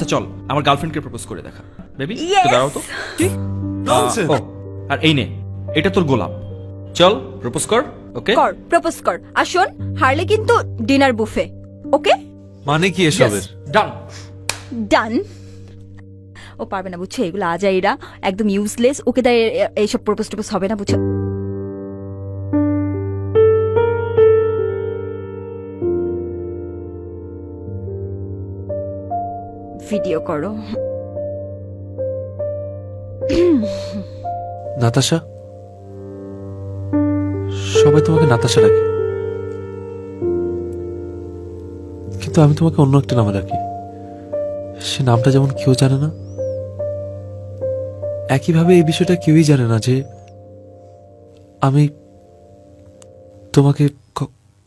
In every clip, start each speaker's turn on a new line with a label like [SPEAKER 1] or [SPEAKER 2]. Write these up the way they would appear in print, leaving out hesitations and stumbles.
[SPEAKER 1] আচ্ছা চল আমার গার্লফ্রেন্ডকে প্রপোজ করে দেখা বেবি
[SPEAKER 2] Yes!
[SPEAKER 1] দাঁড়াও তো
[SPEAKER 3] কি ননসেন্স
[SPEAKER 1] ও আর এই নে এটা তোর গোলাপ চল প্রপোজ কর ওকে
[SPEAKER 2] কর প্রপোজ কর আর শোন হারলে কিন্তু ডিনার বুফে ওকে
[SPEAKER 3] মানে কি এসবের
[SPEAKER 1] ডান
[SPEAKER 2] ডান ও পারবে না বুঝছো এগুলো আজাইরা একদম ইউজলেস ওকে তাই এইসব প্রপোজ টপোজ হবে না বুঝছো ভিডিও করো
[SPEAKER 3] নাতাশা সবাই তোমাকে নাতাশা ডাকে কিন্তু আমি তোমাকে অন্য একটা নামে ডাকি সে নামটা যেমন কেউ জানে না একইভাবে এই বিষয়টা কেউই জানে না যে আমি তোমাকে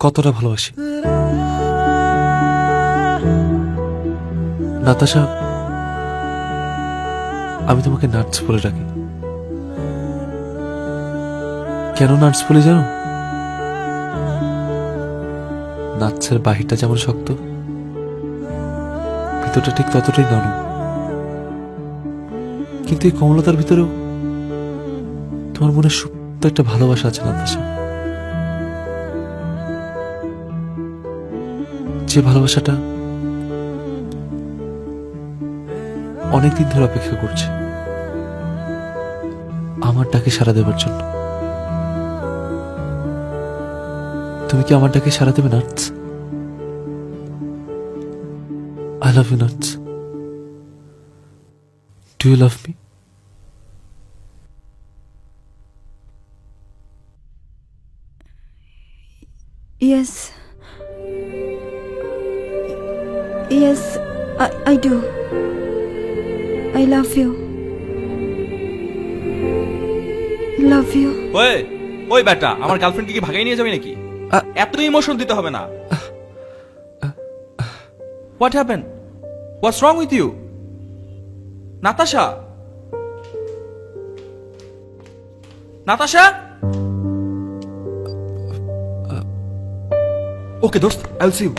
[SPEAKER 3] কতটা ভালোবাসি নাতাশা আমি তোমাকে নাটস বলে ডাকি কেন নাটস বলে জানো নাটসের বাহিরটা যেমন শক্ত ভিতরটা ঠিক ততটাই নরম কিন্তু এই কমলতার ভিতরেও তোমার মনে সুপ্ত একটা ভালোবাসা আছে নাতাশা যে ভালোবাসাটা অনেকদিন ধরে অপেক্ষা করছে আমার ডাকে সাড়া দেবার জন্য তুমি কি আমার ডাকে সাড়া দেবে nuts I love you nuts do you love me
[SPEAKER 2] Yes. Yes, I do. I love you. Love you.
[SPEAKER 1] ওই ওই বেটা আমার গার্লফ্রেন্ডকে কি ভাগাই নিয়ে যাবে নাকি এত ইমোশন দিতে হবে না what happen what's wrong with you Natasha Natasha okay দোস্ত I will see you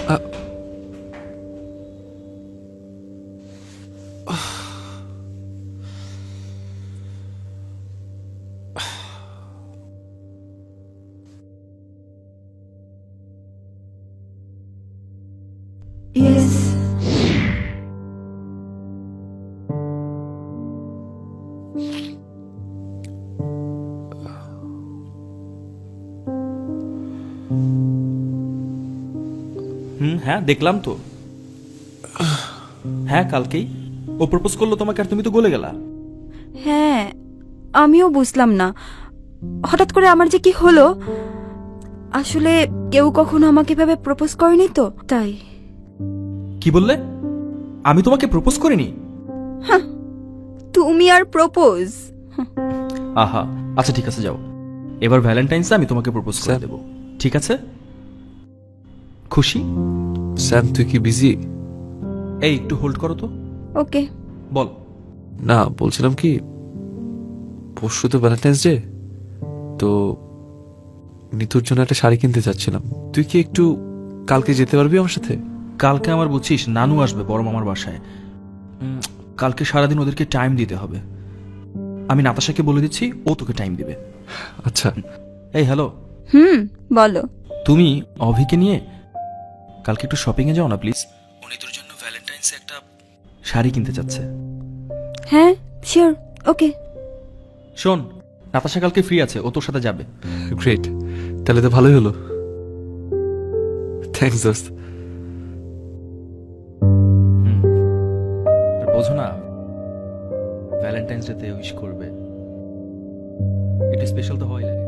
[SPEAKER 2] Yes.
[SPEAKER 1] হ্যাঁ দেখলাম তো হ্যাঁ কালকেই ও প্রপোজ করলো তোমাকে আর তুমি তো গলে গেলা
[SPEAKER 2] হ্যাঁ আমিও বুঝলাম না হঠাৎ করে আমার যে কি হলো আসলে কেউ কখনো আমাকে এভাবে প্রপোজ করেনি তো তাই
[SPEAKER 1] কি বললে আমি তোমাকে প্রপোজ করিনি
[SPEAKER 2] তুমি আর প্রপোজ
[SPEAKER 1] আহা আচ্ছা ঠিক আছে যাও এবার ভ্যালেন্টাইন্স আমি তোমাকে প্রপোজ করে
[SPEAKER 3] স্যার।
[SPEAKER 1] দেব ঠিক আছে খুশি
[SPEAKER 3] স্যাম তুই কি বিজি
[SPEAKER 1] এই একটু হোল্ড করো তো
[SPEAKER 2] ওকে
[SPEAKER 1] বল
[SPEAKER 3] না বলছিলাম কি পরশু তো ভ্যালেন্টাইন্স ডে তো নিতুর জন্য একটা শাড়ি কিনতে চাচ্ছিলাম তুই কি একটু কালকে যেতে পারবি আমার সাথে
[SPEAKER 1] কালকে আমার বুঝছিস নানু আসবে বড় মামার বাসায় কালকে সারাদিন ওদেরকে টাইম দিতে হবে আমি নাতাশাকে বলে দিচ্ছি ও তোকে টাইম দিবে
[SPEAKER 3] আচ্ছা
[SPEAKER 1] এই হ্যালো
[SPEAKER 2] বলো
[SPEAKER 1] তুমি অভিকে নিয়ে কালকে একটু শপিং এ যাও না প্লিজ উনি তোর জন্য ভ্যালেন্টাইন্সে একটা শাড়ি কিনতে চাচ্ছে
[SPEAKER 2] হ্যাঁ শিওর ওকে
[SPEAKER 1] শোন নাতাশা কালকে ফ্রি আছে ও তোর সাথে যাবে
[SPEAKER 3] গ্রেট তাহলে তো ভালোই হলো থ্যাংকস দোস্ত
[SPEAKER 1] আর বোঝো না ভ্যালেন্টাইন্স ডেতে উইশ করবে এটা স্পেশাল তো হয় লাগে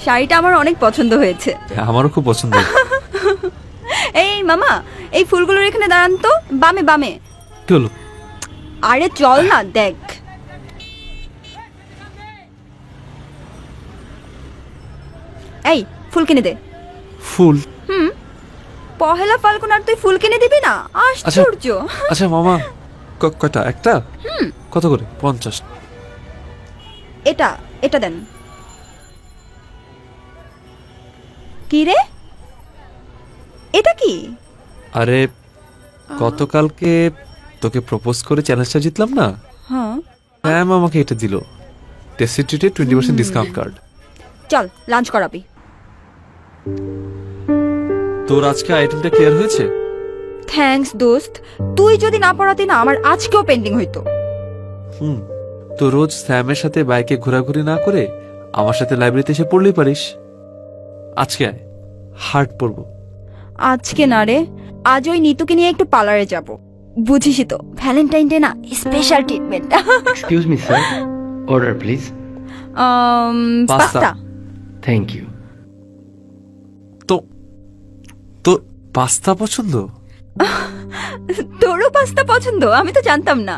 [SPEAKER 2] শাড়িটা আমার অনেক পছন্দ হয়েছে
[SPEAKER 3] আমারও খুব পছন্দ
[SPEAKER 2] এই মামা এই ফুলগুলোর এখানে দাঁড়ান তো বামে বামে
[SPEAKER 3] কি হলো
[SPEAKER 2] আরে চল না দেখ এই ফুল কিনে দে
[SPEAKER 3] ফুল
[SPEAKER 2] পহেলা ফাল্গুন আর তুই ফুল কিনে দিবি না আশ্চর্য
[SPEAKER 3] আচ্ছা মামা কয়টা? একটা? কত করে? 50।
[SPEAKER 2] এটা এটা দেন। কি রে, এটা কি?
[SPEAKER 3] আরে গতকালকে তোকে প্রপোজ করে চ্যালেঞ্জটা জিতলাম না,
[SPEAKER 2] হ্যাঁ,
[SPEAKER 3] ম্যাম আমাকে এটা দিল, টেস্টি ট্রিটে 20% ডিসকাউন্ট কার্ড।
[SPEAKER 2] চল লাঞ্চ করাবি।
[SPEAKER 3] তোর আজকে আইটেমটা ক্লিয়ার হয়েছে?
[SPEAKER 2] থ্যাঙ্কস দোস্ত, তুই যদি না পড়াতি না আমার আজকেও পেন্ডিং হইতো।
[SPEAKER 3] তো রোজ স্যামের সাথে বাইকে ঘোরাঘুরি না করে আমার সাথে লাইব্রেরিতে এসে পড়লেই পারিস। আজকে আয়, হার্ট পড়বো।
[SPEAKER 2] আজকে না রে, আজ ওই নিতুকে নিয়ে একটু পার্লারে যাব। বুঝিসই তো ভ্যালেন্টাইন ডে না, special treatment.
[SPEAKER 4] Excuse me, sir. Order, please.
[SPEAKER 2] Pasta.
[SPEAKER 4] Thank you.
[SPEAKER 3] তো তোর পাস্তা পছন্দ?
[SPEAKER 2] তোরও পাস্তা পছন্দ? আমি তো জানতাম না।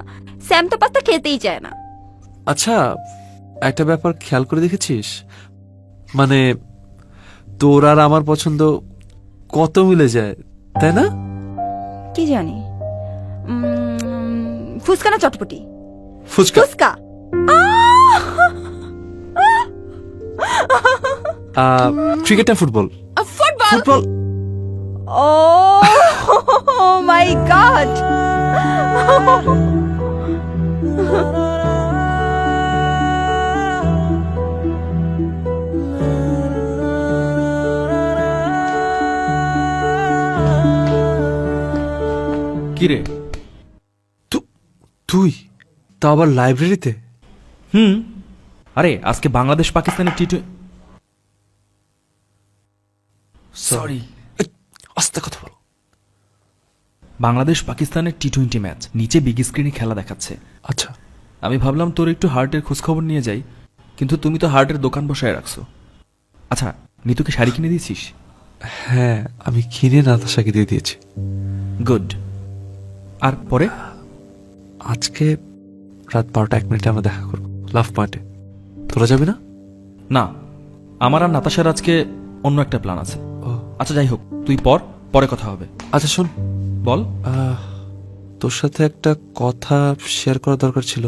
[SPEAKER 2] স্যাম তো পাস্তা খেতেই চায় না।
[SPEAKER 3] আচ্ছা, একটা ব্যাপার খেয়াল করে দেখেছিস, মানে তোর আর আমার পছন্দ কত মিলে যায়, তাই না?
[SPEAKER 2] কি জানি, ফুচকা না চটপটি?
[SPEAKER 3] ফুচকা।
[SPEAKER 2] ফুচকা।
[SPEAKER 3] ক্রিকেট না ফুটবল?
[SPEAKER 2] ফুটবল।
[SPEAKER 3] ফুটবল।
[SPEAKER 2] ও মাই গড।
[SPEAKER 1] কি রে?
[SPEAKER 3] তুই তা আবার লাইব্রেরিতে?
[SPEAKER 1] আরে আজকে বাংলাদেশ পাকিস্তানের সরি,
[SPEAKER 3] আস্তে কথা বলো।
[SPEAKER 1] বাংলাদেশ পাকিস্তানের টি-20 ম্যাচ, নিচে বিগ স্ক্রিনে খেলা দেখাচ্ছে।
[SPEAKER 3] আচ্ছা,
[SPEAKER 1] আমি ভাবলাম তোর একটু হার্টের খোঁজখবর নিয়ে যাই, কিন্তু তুমি তো হার্টের দোকান বসায় রাখছো। আচ্ছা, নিতুকে শাড়ি কিনে দিয়েছিস?
[SPEAKER 3] হ্যাঁ আমি কিনে নাতাশাকে দিয়ে দিয়েছি।
[SPEAKER 1] গুড। আর পরে?
[SPEAKER 3] আজকে রাত 12:01 আমরা দেখা করবো লাভ পয়েন্টে। তোরা যাবি না?
[SPEAKER 1] না, আমার আর নাতাশার আজকে অন্য একটা প্ল্যান আছে।
[SPEAKER 3] ও
[SPEAKER 1] আচ্ছা যাই হোক, তুই পরে কথা হবে।
[SPEAKER 3] আচ্ছা শোন,
[SPEAKER 1] বল।
[SPEAKER 3] তোর সাথে একটা কথা শেয়ার করা দরকার ছিল।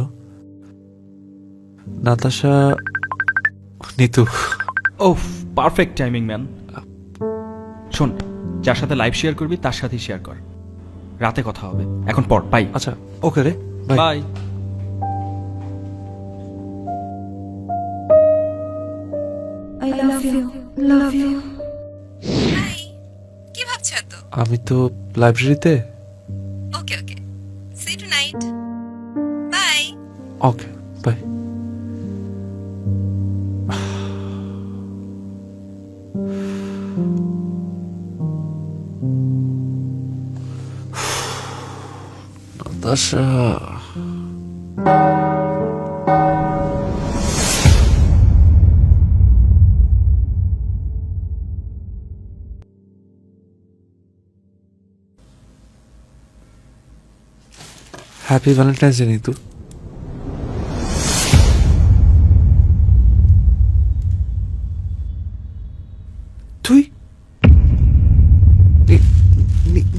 [SPEAKER 3] নাতাশা, নিতু।
[SPEAKER 1] ওহ, পারফেক্ট টাইমিং ম্যান। শোন, যার সাথে লাইভ শেয়ার করবি তার সাথেই শেয়ার কর, রাতে কথা হবে। এখন পর, বাই।
[SPEAKER 3] আচ্ছা ওকে রে, bye.
[SPEAKER 1] Bye.
[SPEAKER 2] I love you, love you. কি ভাবছো এত?
[SPEAKER 3] আমি তো লাইব্রেরিতে।
[SPEAKER 2] Okay okay, see you tonight. Bye.
[SPEAKER 3] Okay bye. Natasha, happy Valentine's day Nitu. তুই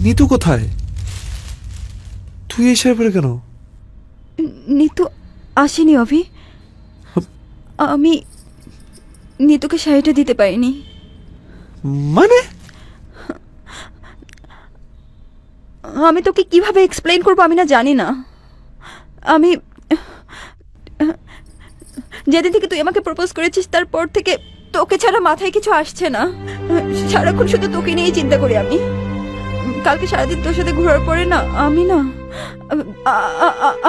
[SPEAKER 3] নিতু কোথায়? তুই এই শাড়ি পরে কেন?
[SPEAKER 2] নিতু আসেনি অভি, আমি নিতুকে শাড়িটা দিতে পারিনি।
[SPEAKER 3] মানে
[SPEAKER 2] আমি তোকে কিভাবে এক্সপ্লেইন করবো আমি না জানি না। আমি যেদিন থেকে তুই আমাকে প্রপোজ করেছিস তারপর থেকে তোকে ছাড়া মাথায় কিছু আসছে না। সারাক্ষণ শুধু তোকে নিয়েই চিন্তা করি আমি। কালকে সারাদিন তোর সাথে ঘোরার পরে না আমি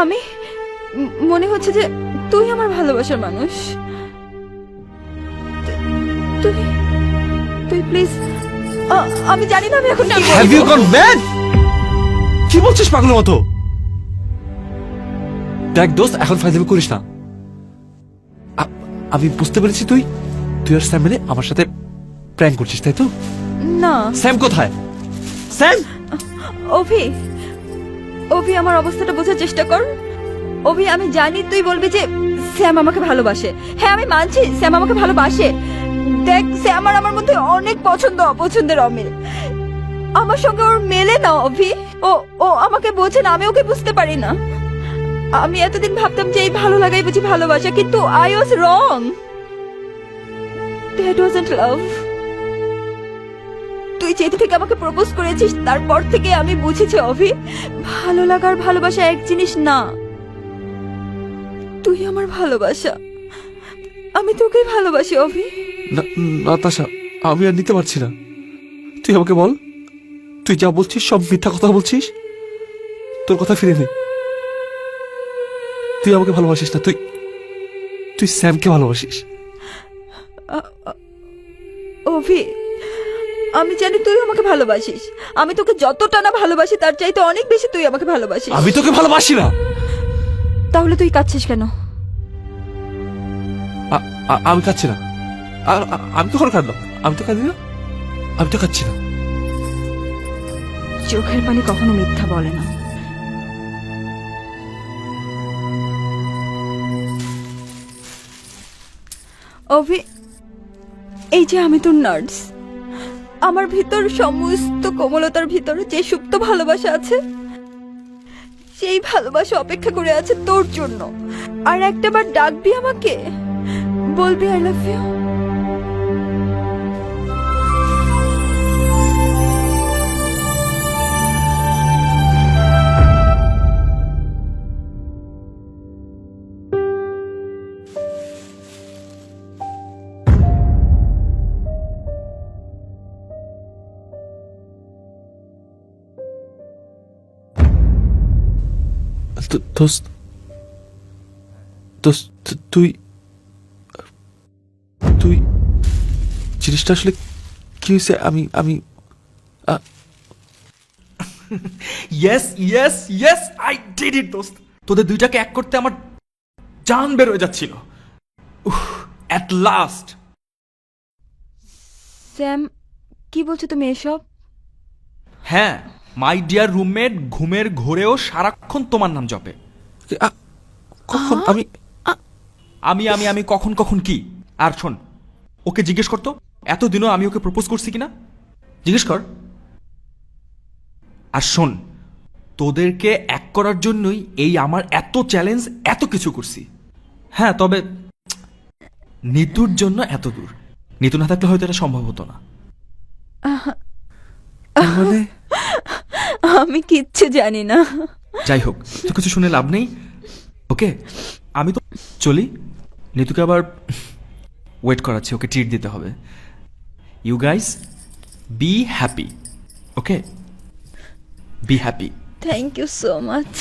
[SPEAKER 2] আমি মনে হচ্ছে যে তুই আমার ভালোবাসার মানুষ। তুই তুই প্লিজ, আমি জানি না আমি এখন কি
[SPEAKER 3] হ্যাভ ইউ
[SPEAKER 2] বলবো।
[SPEAKER 3] গন ম্যাড? কি বলছিস পাগলের মতো? দেখ দোস্ত, এখন ফাইজলামি করিস না। আমি বুঝতে পেরেছি তুই আর স্যাম মিলে আমার সাথে প্র্যাঙ্ক করছিস, তাই তো?
[SPEAKER 2] না
[SPEAKER 3] স্যাম কোথায়? স্যাম!
[SPEAKER 2] অভি আমার অবস্থাটা বোঝার চেষ্টা কর। অভি, আমি জানি তুই বলবি যে স্যাম আমাকে ভালোবাসে। হ্যাঁ আমি মানছি স্যাম আমাকে ভালোবাসে। দেখ, স্যাম আর আমার মধ্যে অনেক পছন্দ অপছন্দের অমিল। আমার সঙ্গে ওর মেলে না অভি। ও আমাকে বোঝে না, আমি ওকে বুঝতে পারি না। আমি এতদিন ভাবতাম যে এই ভালো লাগাই বুঝি ভালোবাসা, কিন্তু I was wrong. That wasn't love. তুই যেদিন থেকে আমাকে প্রপোজ করেছিস তারপর থেকে আমি বুঝেছি অভি, ভালো লাগার ভালোবাসা এক জিনিস না। তুই আমার ভালোবাসা, আমি তোকেই ভালোবাসি অভি।
[SPEAKER 3] নাতাশা, আমি আর নিতে পারছি না। তুই আমাকে বল, তুই যা বলছিস সব মিথ্যা কথা বলছিস। তোর কথা ফিরে নে। তুই আমাকে ভালোবাসিস না, তুই স্যামকে ভালোবাসিস।
[SPEAKER 2] অভি, আমি জানি তুই আমাকে ভালোবাসিস। আমি তোকে যতটা না ভালোবাসি তার চাইতে অনেক বেশি তুই আমাকে ভালোবাসিস।
[SPEAKER 3] আমি তোকে ভালোবাসি না।
[SPEAKER 2] তাহলে তুই কাঁদছিস কেন?
[SPEAKER 3] আমি কাঁদছি না। আমি কখন কাঁদলাম? আমি তো কাঁদি না, আমি তো কাঁদছি না।
[SPEAKER 2] চোখের পানি কখনো মিথ্যা বলে না। অভি, এই যে আমি তোর নার্স, আমার ভিতর সমস্ত কোমলতার ভিতরে যে সুপ্ত ভালোবাসা আছে, সেই ভালোবাসা অপেক্ষা করে আছে তোর জন্য। আর একটাবার ডাকবি আমাকে, বলবি আই লাভ ইউ।
[SPEAKER 3] দোস্ত, তুই জিনিসটা আসলে কি হয়েছে? আমি
[SPEAKER 1] yes yes yes, I did it দোস্ত। তোদের দুইটাকে এক করতে আমার জান বের হয়ে যাচ্ছিল। At last.
[SPEAKER 2] স্যাম, কি বলছো তুমি এসব?
[SPEAKER 1] হ্যাঁ, মাই ডিয়ার রুমমেট ঘুমের ঘোরেও সারাক্ষণ তোমার নাম জপে।
[SPEAKER 3] কখন? আমি
[SPEAKER 1] আমি আমি আমি কখন কখন কি? আর শোন, ওকে জিজ্ঞেস করতো এতদিনও আমি ওকে প্রপোজ করছি কিনা, জিজ্ঞেস কর। আর শোন, তোদেরকে এক করার জন্যই এই আমার এত চ্যালেঞ্জ, এত কিছু করছি। হ্যাঁ, তবে নিতুর জন্য এত দূর। নিতু না থাকলে হয়তো এটা সম্ভব হতো না।
[SPEAKER 3] মানে
[SPEAKER 2] আমি কিচ্ছু জানি না।
[SPEAKER 1] যাই হোক, তো কিছু শুনে লাভ নেই। ওকে, আমি তো চলি। নিতুকে আবার ওয়েট করাচ্ছি, ওকে ট্রিট দিতে হবে। You guys be happy, okay? Be happy.
[SPEAKER 2] Thank you so much.